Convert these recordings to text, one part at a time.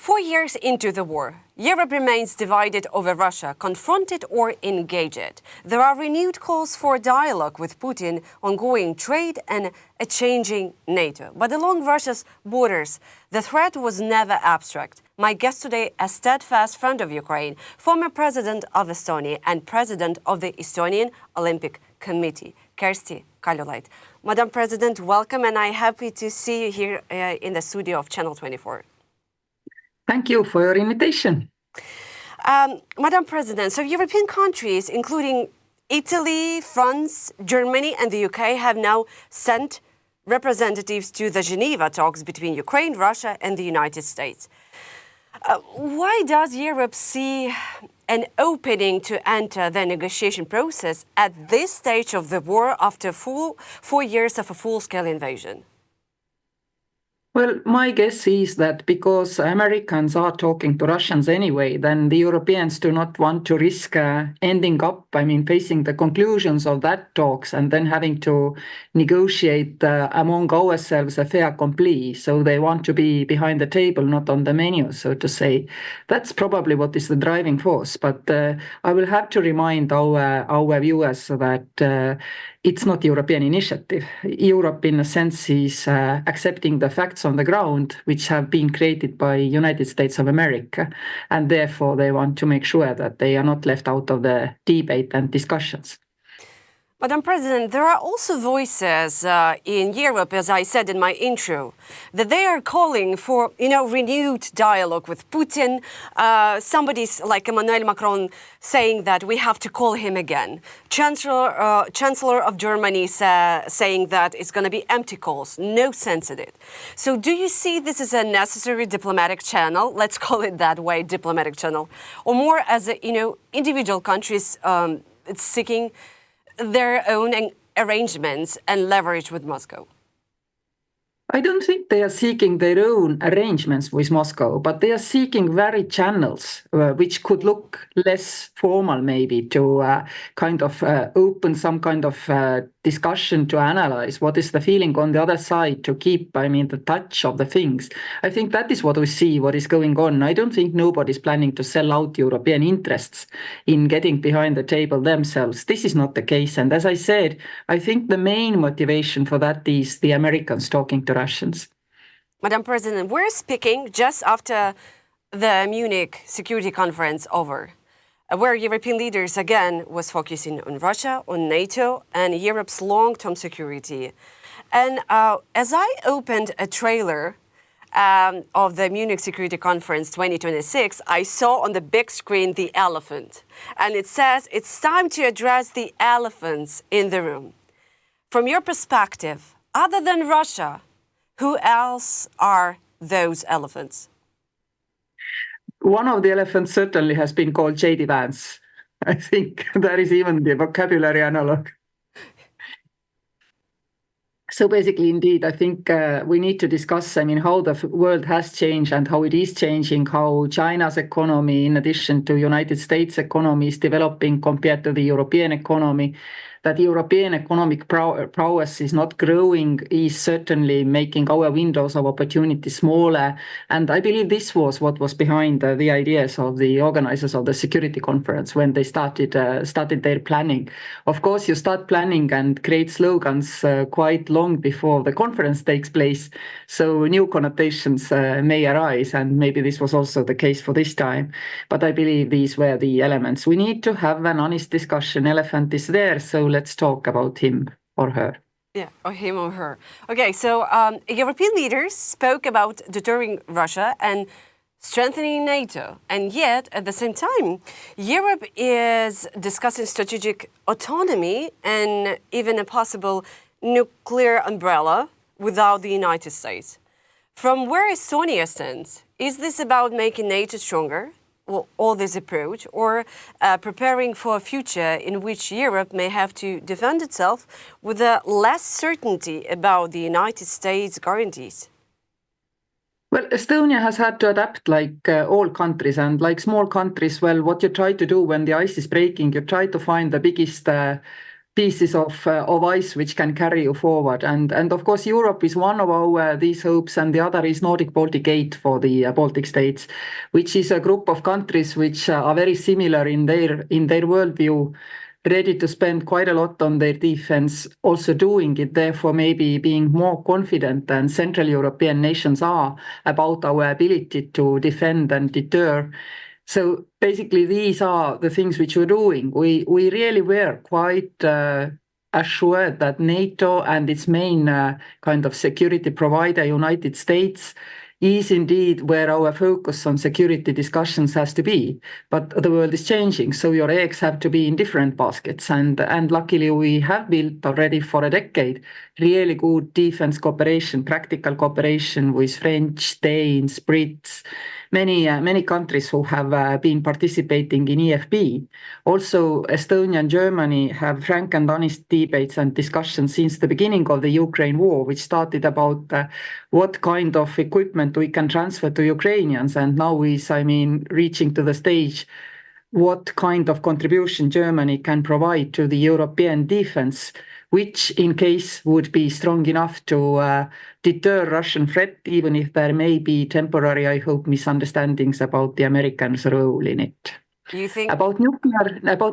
4 years into the war, Europe remains divided over Russia, confronted or engaged. There are renewed calls for dialogue with Putin, ongoing trade and a changing NATO. But along Russia's borders, the threat was never abstract. My guest today, a steadfast friend of Ukraine, former president of Estonia and president of the Estonian Olympic Committee, Kersti Kaljulaid. Madam President, welcome, and I'm happy to see you here in the studio of Channel 24. Thank you for your invitation. Madam President, so European countries, including Italy, France, Germany and the UK, have now sent representatives to the Geneva talks between Ukraine, Russia and the United States. Why does Europe see an opening to enter the negotiation process at this stage of the war after 4 years of a full-scale invasion? Well, my guess is that because Americans are talking to Russians anyway, then the Europeans do not want to risk ending up, facing the conclusions of that talks and then having to negotiate among ourselves a fait accompli. So they want to be behind the table, not on the menu, so to say. That's probably what is the driving force. But I will have to remind our viewers that it's not European initiative. Europe, in a sense, is accepting the facts on the ground, which have been created by United States of America, and therefore they want to make sure that they are not left out of the debate and discussions. Madam President, there are also voices in Europe, as I said in my intro, that they are calling for, renewed dialogue with Putin. Somebody's like Emmanuel Macron saying that we have to call him again. Chancellor of Germany saying that it's going to be empty calls, no sense in it. So do you see this as a necessary diplomatic channel? Let's call it that way, diplomatic channel, or more as individual countries seeking their own arrangements and leverage with Moscow? I don't think they are seeking their own arrangements with Moscow, but they are seeking varied channels which could look less formal, maybe, to open some kind of discussion to analyze what is the feeling on the other side, to keep, the touch of the things. I think that is what we see, what is going on. I don't think nobody's planning to sell out European interests in getting behind the table themselves. This is not the case. And as I said, I think the main motivation for that is the Americans talking to Russians. Madam President, we're speaking just after the Munich Security Conference over, where European leaders again was focusing on Russia, on NATO and Europe's long-term security. And as I opened a trailer of the Munich Security Conference 2026, I saw on the big screen the elephant. And it says, it's time to address the elephants in the room. From your perspective, other than Russia, who else are those elephants? One of the elephants certainly has been called J.D. Vance. I think that is even the vocabulary analog. So basically, indeed, I think we need to discuss, how the world has changed and how it is changing, how China's economy, in addition to United States economy, is developing compared to the European economy. That European economic prowess is not growing is certainly making our windows of opportunity smaller. And I believe this was what was behind the ideas of the organizers of the security conference when they started their planning. Of course, you start planning and create slogans quite long before the conference takes place. So new connotations may arise, and maybe this was also the case for this time. But I believe these were the elements. We need to have an honest discussion. Elephant is there, so let's talk about him or her. Yeah, or him or her. Okay, so European leaders spoke about deterring Russia and strengthening NATO. And yet, at the same time, Europe is discussing strategic autonomy and even a possible nuclear umbrella without the United States. From where Estonia stands, is this about making NATO stronger? All this approach, or preparing for a future in which Europe may have to defend itself with less certainty about the United States guarantees? Well, Estonia has had to adapt like all countries, and like small countries, well, what you try to do when the ice is breaking, you try to find the biggest pieces of ice which can carry you forward. And of course, Europe is one of our these hopes, and the other is Nordic-Baltic 8 for the Baltic states, which is a group of countries which are very similar in their worldview, ready to spend quite a lot on their defense, also doing it, therefore maybe being more confident than Central European nations are about our ability to defend and deter. So basically, these are the things which we're doing. We really were quite assured that NATO and its main kind of security provider, United States, is indeed where our focus on security discussions has to be. But the world is changing, so your eggs have to be in different baskets. And luckily, we have built already for a decade really good defense cooperation, practical cooperation with French, Danes, Brits, many countries who have been participating in EFP. Also, Estonia and Germany have frank and honest debates and discussions since the beginning of the Ukraine war, which started about what kind of equipment we can transfer to Ukrainians. And now is, reaching to the stage what kind of contribution Germany can provide to the European defense, which in case would be strong enough to deter Russian threat, even if there may be temporary, I hope, misunderstandings about the Americans' role in it. You think about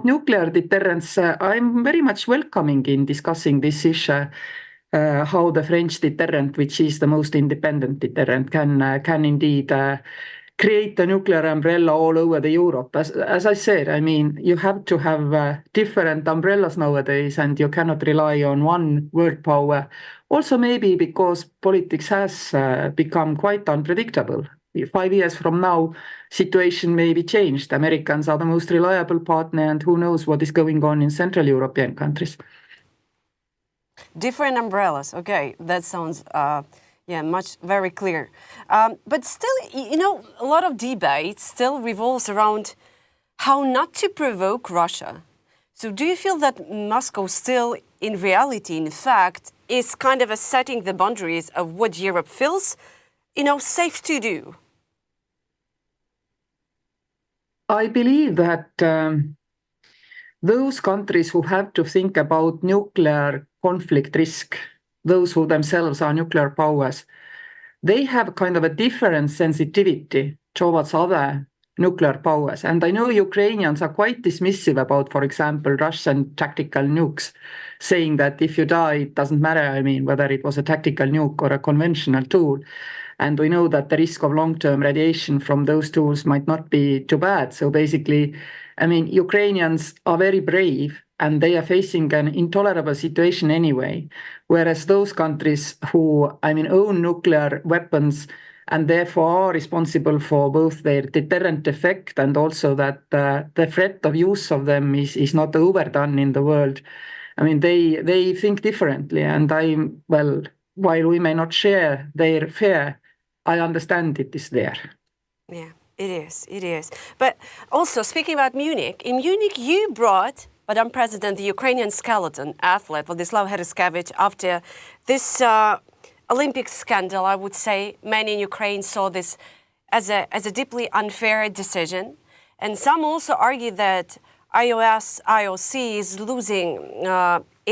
nuclear deterrence, I'm very much welcoming in discussing this issue, how the French deterrent, which is the most independent deterrent, can indeed create a nuclear umbrella all over the Europe. As I said, you have to have different umbrellas nowadays, and you cannot rely on one world power. Also, maybe because politics has become quite unpredictable. 5 years from now, situation may be changed. Americans are the most reliable partner, and who knows what is going on in Central European countries. Different umbrellas. Okay, that sounds very clear. But still, a lot of debate still revolves around how not to provoke Russia. So do you feel that Moscow still, in reality, in fact, is kind of setting the boundaries of what Europe feels, safe to do? I believe that those countries who have to think about nuclear conflict risk, those who themselves are nuclear powers, they have kind of a different sensitivity towards other nuclear powers. And I know Ukrainians are quite dismissive about, for example, Russian tactical nukes, saying that if you die, it doesn't matter, whether it was a tactical nuke or a conventional tool. And we know that the risk of long-term radiation from those tools might not be too bad. So basically, Ukrainians are very brave, and they are facing an intolerable situation anyway. Whereas those countries who, own nuclear weapons and therefore are responsible for both their deterrent effect and also that the threat of use of them is not overdone in the world. They think differently, and while we may not share their fear, I understand it is there. Yeah, it is. But also, speaking about Munich, in Munich you brought, Madam President, the Ukrainian skeleton athlete, Vladislav Hereskevich, after this Olympic scandal. I would say many in Ukraine saw this as a deeply unfair decision. And some also argue that IOC is losing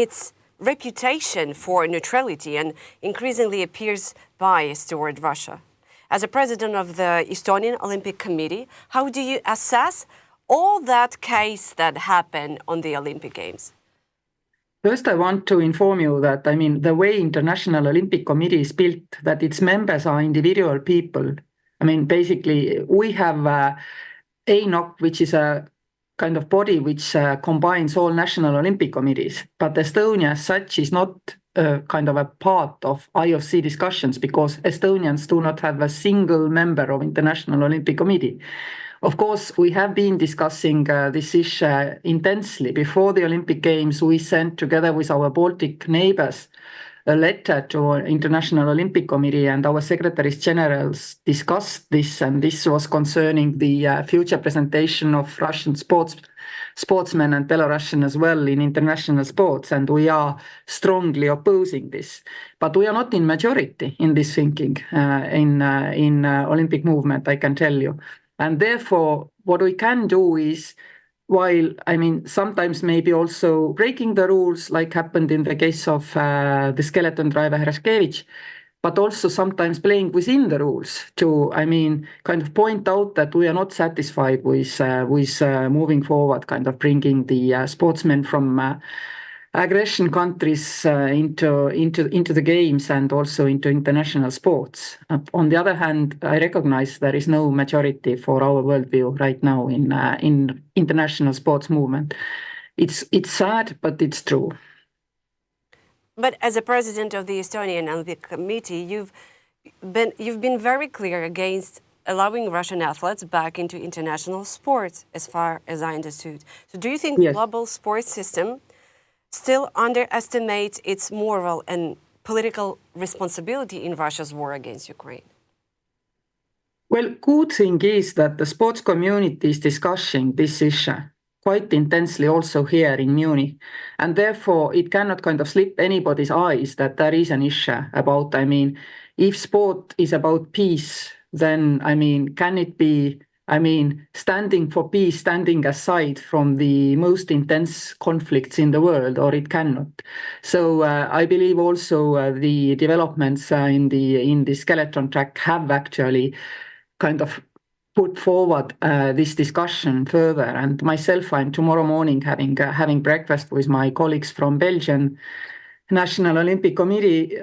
its reputation for neutrality and increasingly appears biased toward Russia. As a president of the Estonian Olympic Committee, how do you assess all that case that happened on the Olympic Games? First, I want to inform you that, the way International Olympic Committee is built, that its members are individual people. Basically, we have ANOC, which is a kind of body which combines all national Olympic committees. But Estonia as such is not kind of a part of IOC discussions because Estonians do not have a single member of International Olympic Committee. Of course, we have been discussing this issue intensely. Before the Olympic Games, we sent together with our Baltic neighbors a letter to International Olympic Committee, and our secretaries generals discussed this, and this was concerning the future presentation of Russian sportsmen and Belarusian as well in international sports, and we are strongly opposing this. But we are not in majority in this thinking in Olympic movement, I can tell you. And therefore, what we can do is while, I mean, sometimes maybe also breaking the rules, like happened in the case of the skeleton driver Herashkevich, but also sometimes playing within the rules to, I mean, kind of point out that we are not satisfied with moving forward, kind of bringing the sportsmen from aggression countries into the games and also into international sports. On the other hand, I recognize there is no majority for our worldview right now in international sports movement. It's sad, but it's true. But as a president of the Estonian Olympic Committee, you've been very clear against allowing Russian athletes back into international sports, as far as I understood. So do you think the global sports system still underestimates its moral and political responsibility in Russia's war against Ukraine? Well, good thing is that the sports community is discussing this issue quite intensely also here in Munich. And therefore, it cannot kind of slip anybody's eyes that there is an issue about, I mean, if sport is about peace, then, I mean, can it be, I mean, standing for peace, standing aside from the most intense conflicts in the world, or it cannot. So I believe also the developments in the skeleton track have actually kind of put forward this discussion further. And myself, I'm tomorrow morning having breakfast with my colleagues from Belgian National Olympic Committee,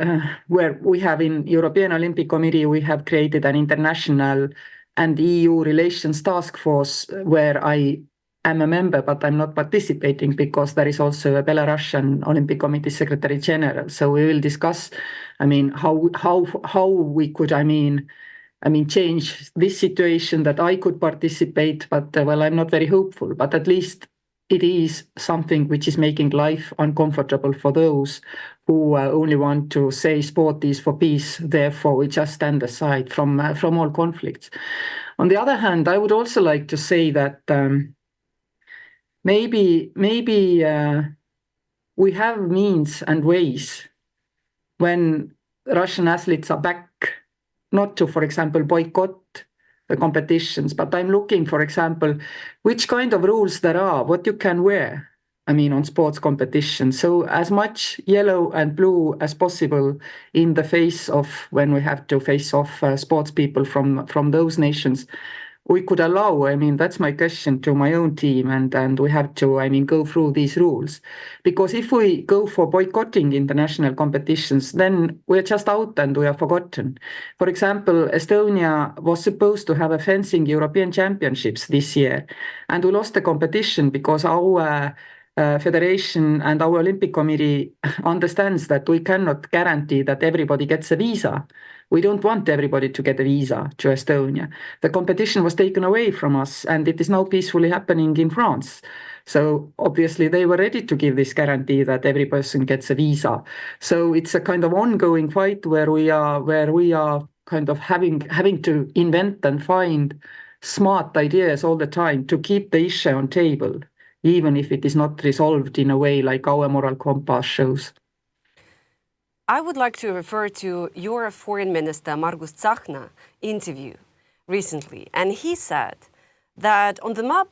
where we have in European Olympic Committee, we have created an international and EU relations task force where I am a member, but I'm not participating because there is also a Belarusian Olympic Committee Secretary General. So we will discuss, I mean, how we could, I mean, change this situation that I could participate, but well, I'm not very hopeful, but at least it is something which is making life uncomfortable for those who only want to say sport is for peace, therefore we just stand aside from all conflicts. On the other hand, I would also like to say that maybe we have means and ways when Russian athletes are back, not to, for example, boycott the competitions, but I'm looking, for example, which kind of rules there are, what you can wear, I mean, on sports competitions. So as much yellow and blue as possible in the face of when we have to face off sports people from those nations. We could allow, I mean, that's my question to my own team, and we have to, I mean, go through these rules. Because if we go for boycotting international competitions, then we're just out and we are forgotten. For example, Estonia was supposed to have a fencing European Championships this year, and we lost the competition because our federation and our Olympic Committee understands that we cannot guarantee that everybody gets a visa. We don't want everybody to get a visa to Estonia. The competition was taken away from us, and it is now peacefully happening in France. So obviously they were ready to give this guarantee that every person gets a visa. So it's a kind of ongoing fight where we are kind of having to invent and find smart ideas all the time to keep the issue on table, even if it is not resolved in a way like our moral compass shows. I would like to refer to your Foreign Minister Margus Tsahkna interview recently, and he said that on the map,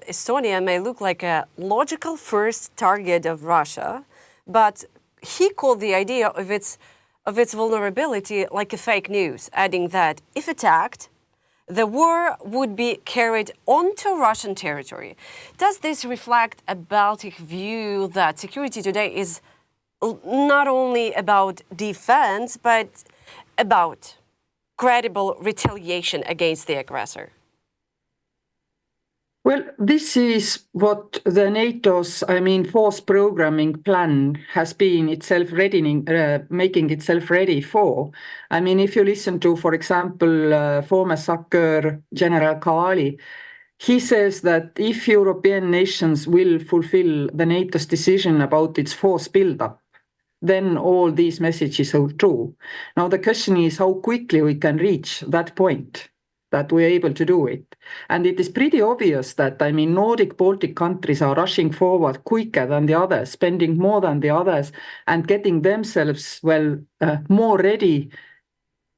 Estonia may look like a logical first target of Russia, but he called the idea of its vulnerability like a fake news, adding that if attacked, the war would be carried onto Russian territory. Does this reflect a Baltic view that security today is not only about defense, but about credible retaliation against the aggressor? Well, this is what the NATO's, force programming plan has been itself making itself ready for. I mean, if you listen to, for example, former soccer General Kaali, he says that if European nations will fulfill the NATO's decision about its force buildup, then all these messages hold true. Now, the question is how quickly we can reach that point, that we're able to do it. And it is pretty obvious that, Nordic Baltic countries are rushing forward quicker than the others, spending more than the others, and getting themselves, more ready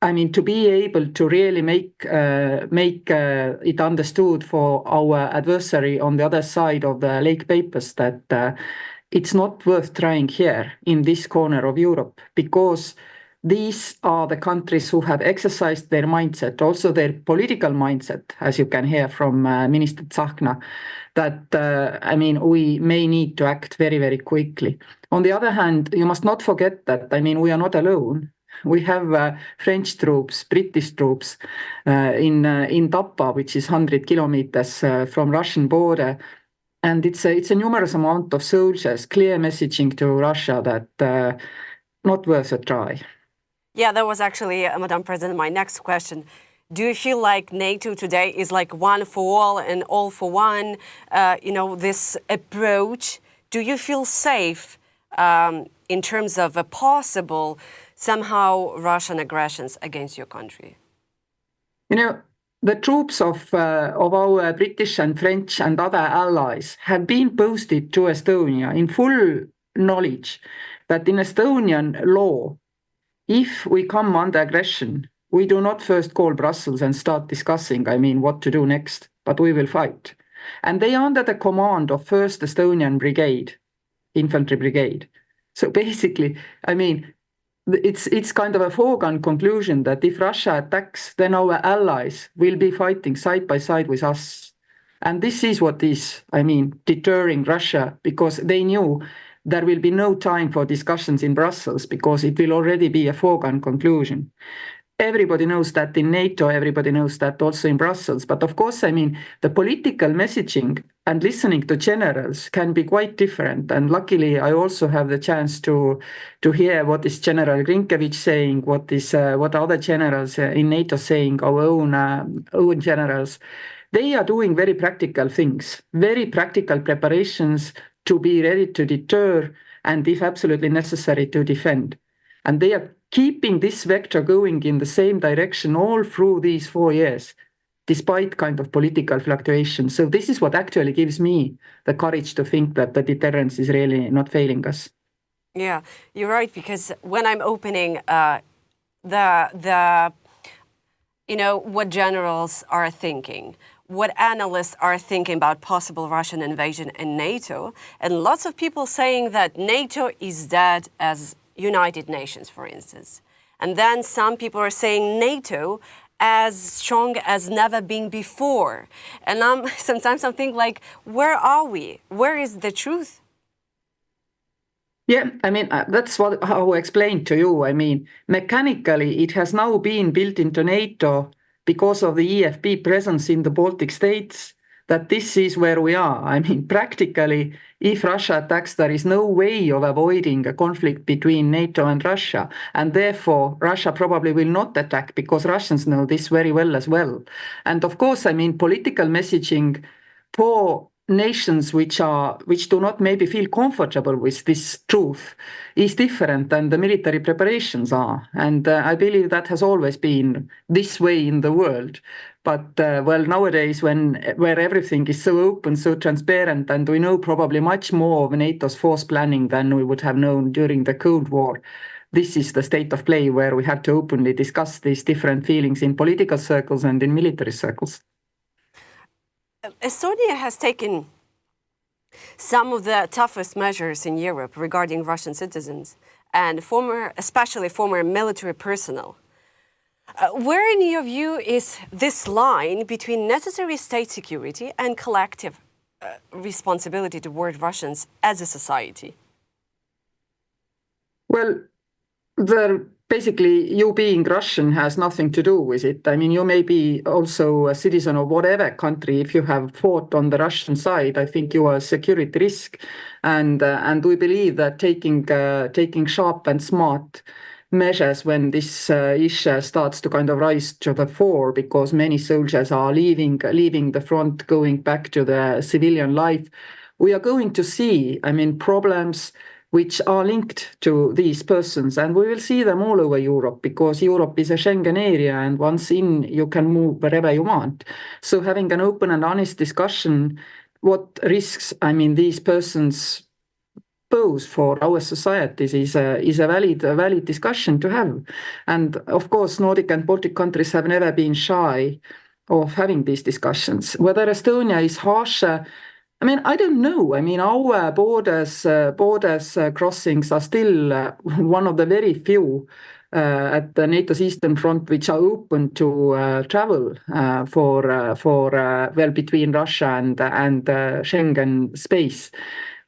I mean, to be able to really make it understood for our adversary on the other side of the Lake Peipus that it's not worth trying here in this corner of Europe, because these are the countries who have exercised their mindset, also their political mindset, as you can hear from Minister Tsahkna, that, I mean, we may need to act very, very quickly. On the other hand, you must not forget that, I mean, we are not alone. We have French troops, British troops in Tapa, which is 100 kilometers from Russian border. And it's a numerous amount of soldiers, clear messaging to Russia that not worth a try. Yeah, that was actually, Madam President, my next question. Do you feel like NATO today is like one for all and all for one? This approach, do you feel safe in terms of a possible somehow Russian aggressions against your country? The troops of our British and French and other allies have been posted to Estonia in full knowledge that in Estonian law, if we come under aggression, we do not first call Brussels and start discussing, I mean, what to do next, but we will fight. And they are under the command of 1st Estonian Brigade, Infantry Brigade. So basically, I mean, it's kind of a foregone conclusion that if Russia attacks, then our allies will be fighting side by side with us. And this is what is, I mean, deterring Russia, because they knew there will be no time for discussions in Brussels because it will already be a foregone conclusion. Everybody knows that in NATO, everybody knows that also in Brussels. But of course, I mean, the political messaging and listening to generals can be quite different. And luckily, I also have the chance to hear what is General Grinkevich saying, what other generals in NATO saying, our own generals. They are doing very practical things, very practical preparations to be ready to deter and, if absolutely necessary, to defend. And they are keeping this vector going in the same direction all through these 4 years, despite kind of political fluctuations. So this is what actually gives me the courage to think that the deterrence is really not failing us. Yeah, you're right, because when I'm opening what generals are thinking, what analysts are thinking about possible Russian invasion in NATO, and lots of people saying that NATO is dead as United Nations, for instance. And then some people are saying NATO as strong as never been before. And sometimes I'm thinking, like, where are we? Where is the truth? Yeah, I mean, that's how I explained to you. I mean, mechanically, it has now been built into NATO because of the EFP presence in the Baltic states, that this is where we are. I mean, practically, if Russia attacks, there is no way of avoiding a conflict between NATO and Russia. And therefore, Russia probably will not attack because Russians know this very well as well. And of course, I mean, political messaging for nations which do not maybe feel comfortable with this truth is different than the military preparations are. And I believe that has always been this way in the world. But nowadays, where everything is so open, so transparent, and we know probably much more of NATO's force planning than we would have known during the Cold War, this is the state of play where we have to openly discuss these different feelings in political circles and in military circles. Estonia has taken some of the toughest measures in Europe regarding Russian citizens and especially former military personnel. Where, in your view, is this line between necessary state security and collective responsibility toward Russians as a society? Well, basically, you being Russian has nothing to do with it. I mean, you may be also a citizen of whatever country. If you have fought on the Russian side, I think you are a security risk. And we believe that taking sharp and smart measures when this issue starts to kind of rise to the fore, because many soldiers are leaving the front, going back to the civilian life, we are going to see, I mean, problems which are linked to these persons. And we will see them all over Europe, because Europe is a Schengen area, and once in, you can move wherever you want. So having an open and honest discussion, what risks, I mean, these persons pose for our societies is a valid discussion to have. And of course, Nordic and Baltic countries have never been shy of having these discussions. Whether Estonia is harsher, I mean, I don't know. I mean, our borders crossings are still one of the very few at the NATO's eastern front which are open to travel well, between Russia and Schengen space.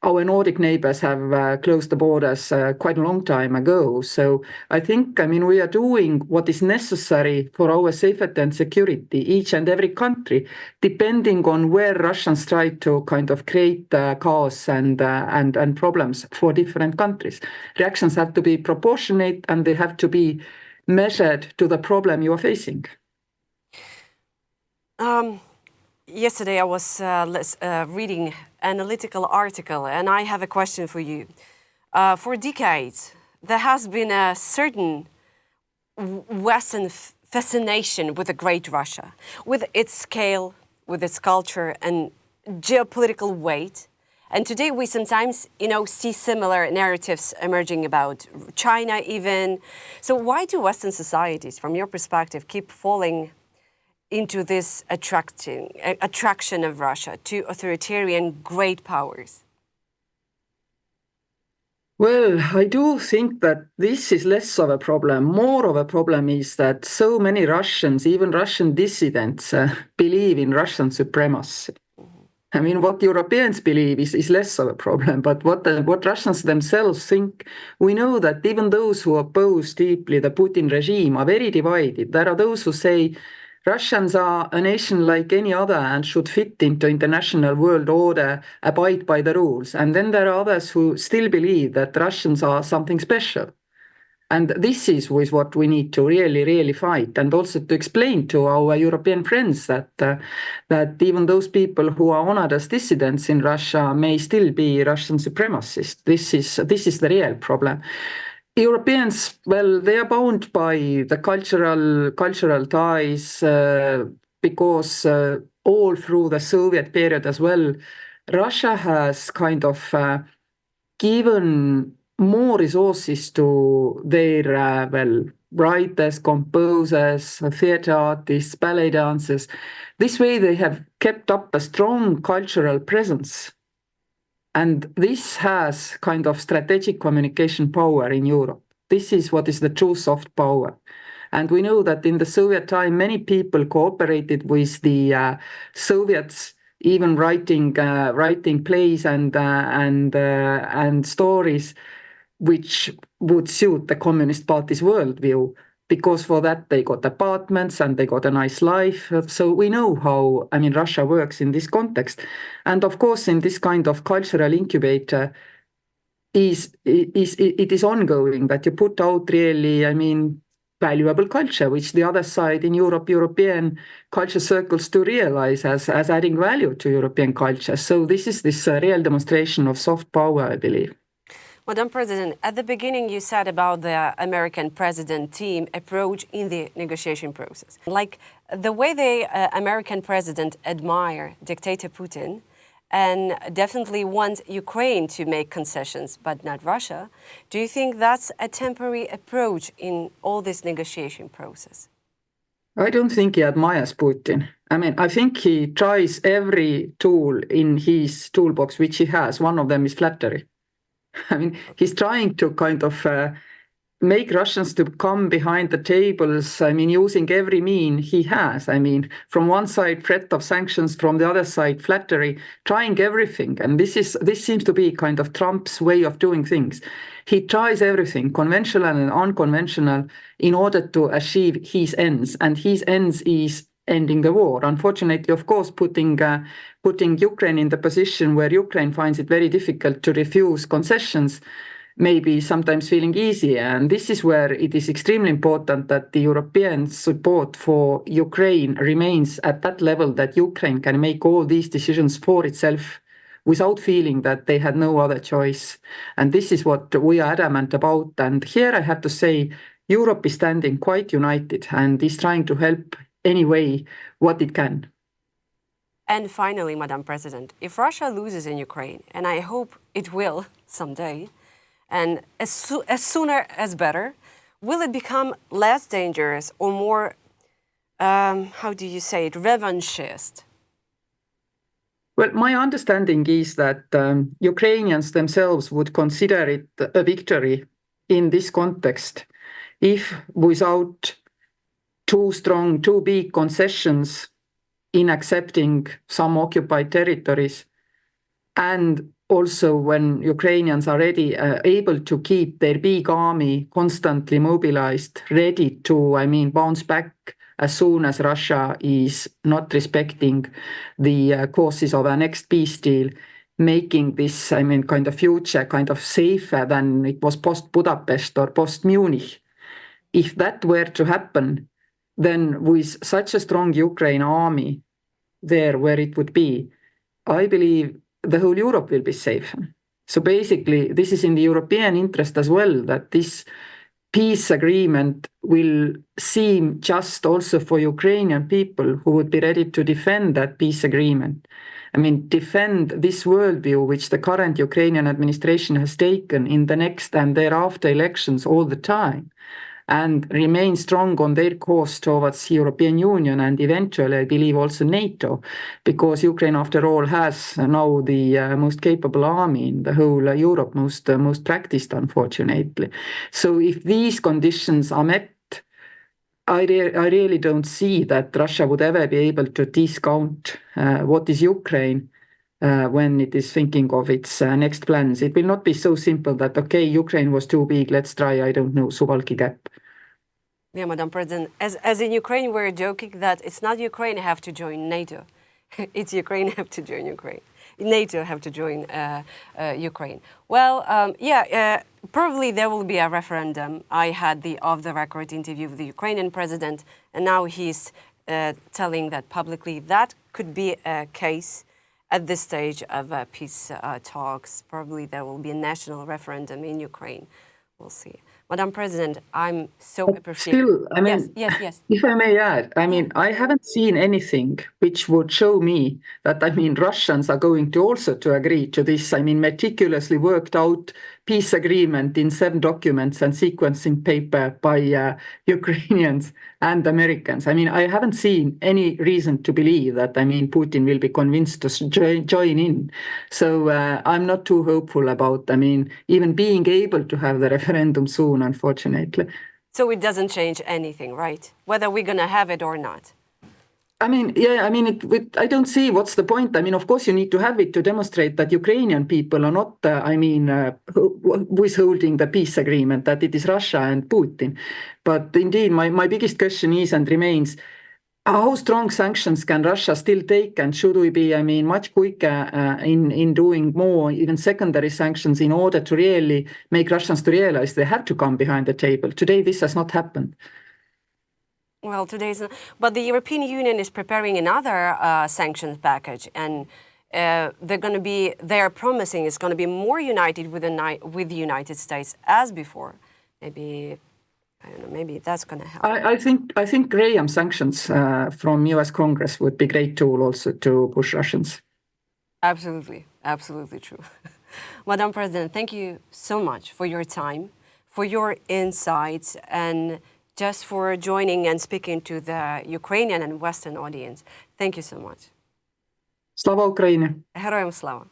Our Nordic neighbors have closed the borders quite a long time ago. So I think, I mean, we are doing what is necessary for our safety and security, each and every country, depending on where Russians try to kind of create chaos and problems for different countries. Reactions have to be proportionate and they have to be measured to the problem you are facing. Yesterday I was reading an analytical article and I have a question for you. For decades, there has been a certain Western fascination with the great Russia, with its scale, with its culture and geopolitical weight. And today we sometimes, see similar narratives emerging about China even. So why do Western societies, from your perspective, keep falling into this attraction of Russia to authoritarian great powers? Well, I do think that this is less of a problem. More of a problem is that so many Russians, even Russian dissidents, believe in Russian supremacy. I mean, what Europeans believe is less of a problem, but what Russians themselves think, we know that even those who oppose deeply the Putin regime are very divided. There are those who say Russians are a nation like any other and should fit into international world order, abide by the rules. And then there are others who still believe that Russians are something special. And this is what we need to really, really fight, and also to explain to our European friends that even those people who are honored as dissidents in Russia may still be Russian supremacists. This is the real problem. Europeans, well, they are bound by the cultural ties because all through the Soviet period as well, Russia has kind of given more resources to their writers, composers, theater artists, ballet dancers. This way they have kept up a strong cultural presence. And this has kind of strategic communication power in Europe. This is what is the true soft power. And we know that in the Soviet time, many people cooperated with the Soviets, even writing plays and stories which would suit the Communist Party's worldview, because for that they got apartments and they got a nice life. So we know how, I mean, Russia works in this context. And of course, in this kind of cultural incubator, it is ongoing that you put out really, I mean, valuable culture, which the other side in Europe, European culture circles to realize as adding value to European culture. So this is this real demonstration of soft power, I believe. Madam President, at the beginning you said about the American president team approach in the negotiation process. Like the way the American president admire dictator Putin and definitely wants Ukraine to make concessions, but not Russia, do you think that's a temporary approach in all this negotiation process? I don't think he admires Putin. I mean, I think he tries every tool in his toolbox, which he has. One of them is flattery. I mean, he's trying to kind of make Russians to come behind the tables, I mean, using every mean he has. I mean, from one side, threat of sanctions, from the other side, flattery, trying everything. And this seems to be kind of Trump's way of doing things. He tries everything, conventional and unconventional, in order to achieve his ends. And his ends is ending the war. Unfortunately, of course, putting Ukraine in the position where Ukraine finds it very difficult to refuse concessions, maybe sometimes feeling easy. And this is where it is extremely important that the European support for Ukraine remains at that level that Ukraine can make all these decisions for itself without feeling that they had no other choice. And this is what we are adamant about. And here I have to say, Europe is standing quite united and is trying to help any way what it can. And finally, Madam President, if Russia loses in Ukraine, and I hope it will someday, and as sooner as better, will it become less dangerous or more, how do you say it, revanchist? Well, my understanding is that Ukrainians themselves would consider it a victory in this context if, without too big concessions in accepting some occupied territories, and also when Ukrainians are able to keep their big army constantly mobilized, ready to, bounce back as soon as Russia is not respecting the causes of our next peace deal, making this, kind of future kind of safer than it was post-Budapest or post-Munich. If that were to happen, then with such a strong Ukraine army there where it would be, I believe the whole Europe will be safe. So basically, this is in the European interest as well, that this peace agreement will seem just also for Ukrainian people who would be ready to defend that peace agreement. Defend this worldview which the current Ukrainian administration has taken in the next and thereafter elections all the time, and remain strong on their course towards European Union and eventually, I believe, also NATO, because Ukraine, after all, has now the most capable army in the whole Europe, most practiced, unfortunately. So if these conditions are met, I really don't see that Russia would ever be able to discount what is Ukraine when it is thinking of its next plans. It will not be so simple that, okay, Ukraine was too big, let's try, I don't know, Suwalki Gap. Yeah, Madam President, as in Ukraine, we're joking that it's not Ukraine have to join NATO. It's Ukraine have to join Ukraine. NATO have to join Ukraine. Well, probably there will be a referendum. I had the off-the-record interview with the Ukrainian president, and now he's telling that publicly. That could be a case at this stage of peace talks. Probably there will be a national referendum in Ukraine. We'll see. Madam President, I'm so appreciative. Still, yes. If I may add, I haven't seen anything which would show me that, Russians are going to also to agree to this, meticulously worked out peace agreement in 7 documents and sequencing paper by Ukrainians and Americans. I haven't seen any reason to believe that, Putin will be convinced to join in. So I'm not too hopeful about, even being able to have the referendum soon, unfortunately. So it doesn't change anything, right? Whether we're going to have it or not. I don't see what's the point. Of course, you need to have it to demonstrate that Ukrainian people are not, withholding the peace agreement, that it is Russia and Putin. But indeed, my biggest question is and remains, how strong sanctions can Russia still take, and should we be, much quicker in doing more, even secondary sanctions, in order to really make Russians to realize they have to come behind the table? Today, this has not happened. Well, but the European Union is preparing another sanctions package, and they're promising it's going to be more united with the United States as before. Maybe, I don't know, maybe that's going to help. I think Graham sanctions from US Congress would be a great tool also to push Russians. Absolutely true. Madam President, thank you so much for your time, for your insights, and just for joining and speaking to the Ukrainian and Western audience. Thank you so much. Slava Ukraini! Героям слава!